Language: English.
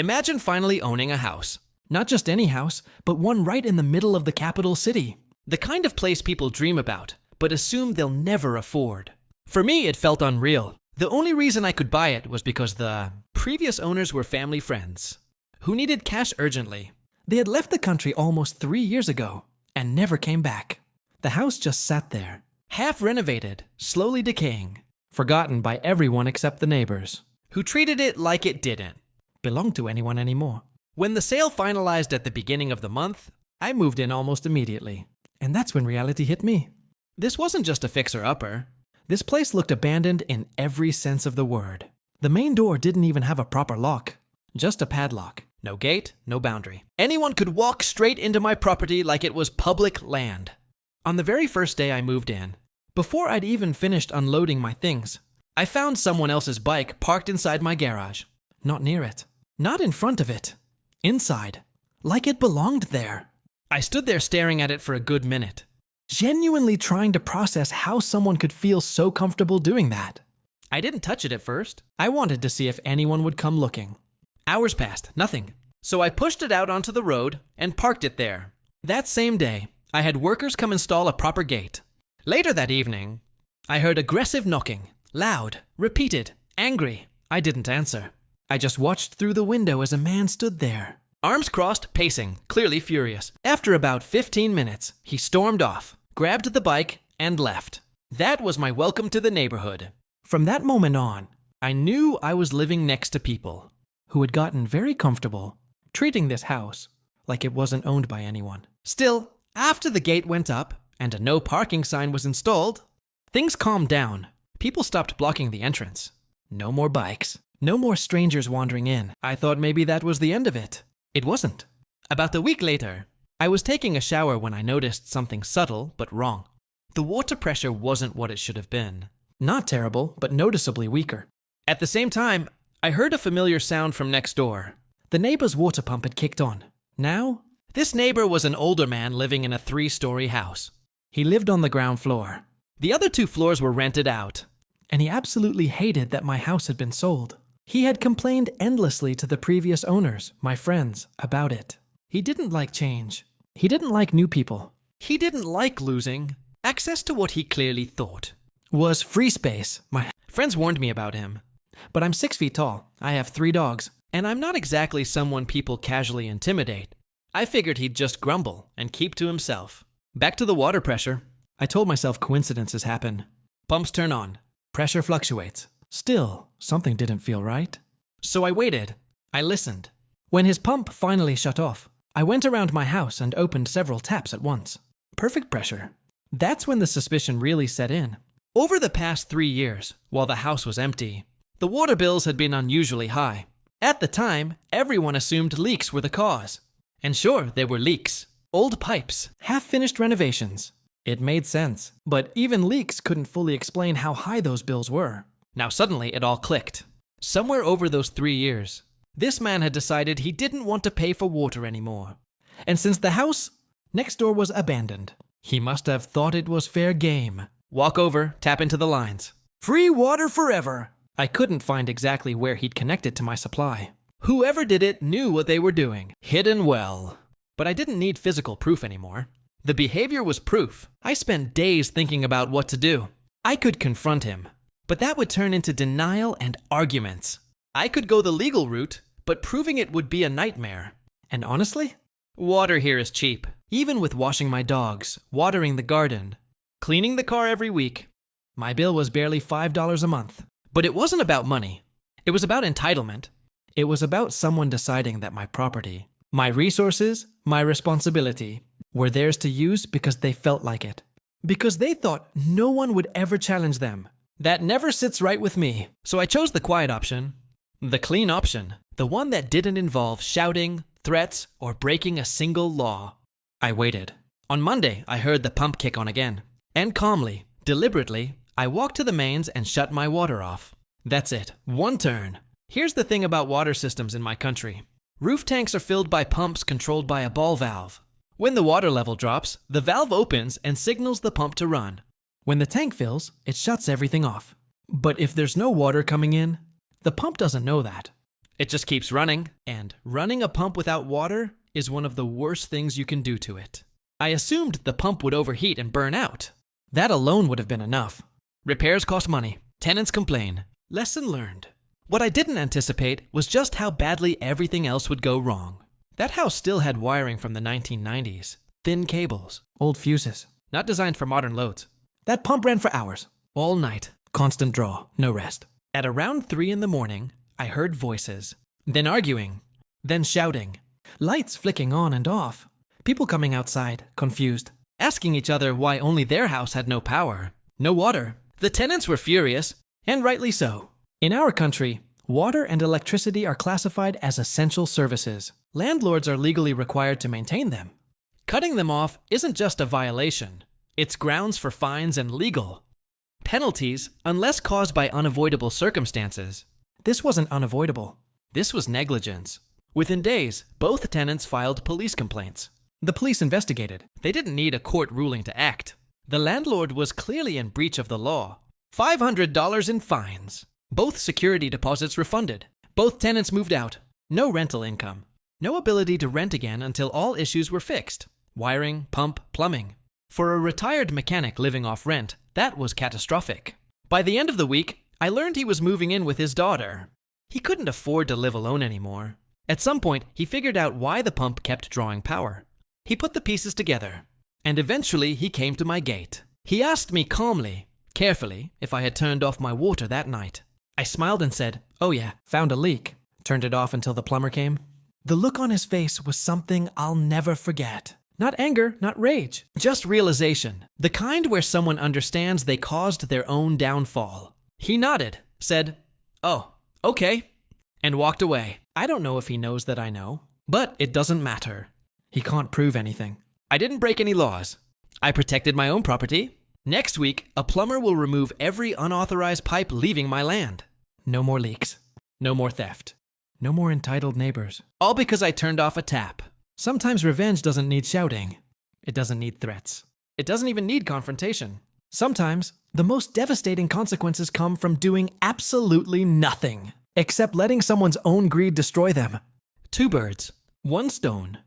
Imagine finally owning a house. Not just any house, but one right in the middle of the capital city. The kind of place people dream about, but assume they'll never afford. For me, it felt unreal. The only reason I could buy it was because the previous owners were family friends who needed cash urgently. They had left the country almost 3 years ago and never came back. The house just sat there, half renovated, slowly decaying, forgotten by everyone except the neighbors, who treated it like it didn't belong to anyone anymore. When the sale finalized at the beginning of the month, I moved in almost immediately. And that's when reality hit me. This wasn't just a fixer-upper. This place looked abandoned in every sense of the word. The main door didn't even have a proper lock, just a padlock. No gate, no boundary. Anyone could walk straight into my property like it was public land. On the very first day I moved in, before I'd even finished unloading my things, I found someone else's bike parked inside my garage. Not near it. Not in front of it. Inside. Like it belonged there. I stood there staring at it for a good minute, genuinely trying to process how someone could feel so comfortable doing that. I didn't touch it at first. I wanted to see if anyone would come looking. Hours passed, nothing. So I pushed it out onto the road and parked it there. That same day, I had workers come install a proper gate. Later that evening, I heard aggressive knocking, loud, repeated, angry. I didn't answer. I just watched through the window as a man stood there, arms crossed, pacing, clearly furious. After about 15 minutes, he stormed off, grabbed the bike, and left. That was my welcome to the neighborhood. From that moment on, I knew I was living next to people who had gotten very comfortable treating this house like it wasn't owned by anyone. Still, after the gate went up and a no parking sign was installed, things calmed down. People stopped blocking the entrance. No more bikes. No more strangers wandering in. I thought maybe that was the end of it. It wasn't. About a week later, I was taking a shower when I noticed something subtle but wrong. The water pressure wasn't what it should have been. Not terrible, but noticeably weaker. At the same time, I heard a familiar sound from next door. The neighbor's water pump had kicked on. Now, this neighbor was an older man living in a 3-story house. He lived on the ground floor. The other 2 floors were rented out, and he absolutely hated that my house had been sold. He had complained endlessly to the previous owners, my friends, about it. He didn't like change. He didn't like new people. He didn't like losing access to what he clearly thought was free space. My friends warned me about him. But I'm 6 feet tall, I have 3 dogs, and I'm not exactly someone people casually intimidate. I figured he'd just grumble and keep to himself. Back to the water pressure. I told myself coincidences happen. Pumps turn on. Pressure fluctuates. Still, something didn't feel right. So I waited. I listened. When his pump finally shut off, I went around my house and opened several taps at once. Perfect pressure. That's when the suspicion really set in. Over the past 3 years, while the house was empty, the water bills had been unusually high. At the time, everyone assumed leaks were the cause. And sure, there were leaks. Old pipes, half-finished renovations. It made sense, but even leaks couldn't fully explain how high those bills were. Now suddenly it all clicked. Somewhere over those 3 years, this man had decided he didn't want to pay for water anymore. And since the house next door was abandoned, he must have thought it was fair game. Walk over, tap into the lines. Free water forever! I couldn't find exactly where he'd connected to my supply. Whoever did it knew what they were doing. Hidden well. But I didn't need physical proof anymore. The behavior was proof. I spent days thinking about what to do. I could confront him, but that would turn into denial and arguments. I could go the legal route, but proving it would be a nightmare. And honestly, water here is cheap. Even with washing my dogs, watering the garden, cleaning the car every week, my bill was barely $5 a month. But it wasn't about money. It was about entitlement. It was about someone deciding that my property, my resources, my responsibility, were theirs to use because they felt like it. Because they thought no one would ever challenge them. That never sits right with me. So I chose the quiet option. The clean option. The one that didn't involve shouting, threats, or breaking a single law. I waited. On Monday, I heard the pump kick on again. And calmly, deliberately, I walked to the mains and shut my water off. That's it. One turn. Here's the thing about water systems in my country. Roof tanks are filled by pumps controlled by a ball valve. When the water level drops, the valve opens and signals the pump to run. When the tank fills, it shuts everything off. But if there's no water coming in, the pump doesn't know that. It just keeps running, and running a pump without water is one of the worst things you can do to it. I assumed the pump would overheat and burn out. That alone would have been enough. Repairs cost money. Tenants complain. Lesson learned. What I didn't anticipate was just how badly everything else would go wrong. That house still had wiring from the 1990s. Thin cables. Old fuses. Not designed for modern loads. That pump ran for hours. All night. Constant draw. No rest. At around 3 in the morning, I heard voices. Then arguing. Then shouting. Lights flicking on and off. People coming outside, confused. Asking each other why only their house had no power. No water. The tenants were furious. And rightly so. In our country, water and electricity are classified as essential services. Landlords are legally required to maintain them. Cutting them off isn't just a violation. It's grounds for fines and legal penalties unless caused by unavoidable circumstances. This wasn't unavoidable. This was negligence. Within days, both tenants filed police complaints. The police investigated. They didn't need a court ruling to act. The landlord was clearly in breach of the law. $500 in fines. Both security deposits refunded. Both tenants moved out. No rental income. No ability to rent again until all issues were fixed. Wiring, pump, plumbing. For a retired mechanic living off rent, that was catastrophic. By the end of the week, I learned he was moving in with his daughter. He couldn't afford to live alone anymore. At some point, he figured out why the pump kept drawing power. He put the pieces together. And eventually, he came to my gate. He asked me calmly, carefully, if I had turned off my water that night. I smiled and said, "Oh yeah, found a leak. Turned it off until the plumber came." The look on his face was something I'll never forget. Not anger, not rage, just realization. The kind where someone understands they caused their own downfall. He nodded, said, "Oh, okay," and walked away. I don't know if he knows that I know, but it doesn't matter. He can't prove anything. I didn't break any laws. I protected my own property. Next week, a plumber will remove every unauthorized pipe leaving my land. No more leaks. No more theft. No more entitled neighbors. All because I turned off a tap. Sometimes revenge doesn't need shouting. It doesn't need threats. It doesn't even need confrontation. Sometimes, the most devastating consequences come from doing absolutely nothing, except letting someone's own greed destroy them. 2 birds, 1 stone.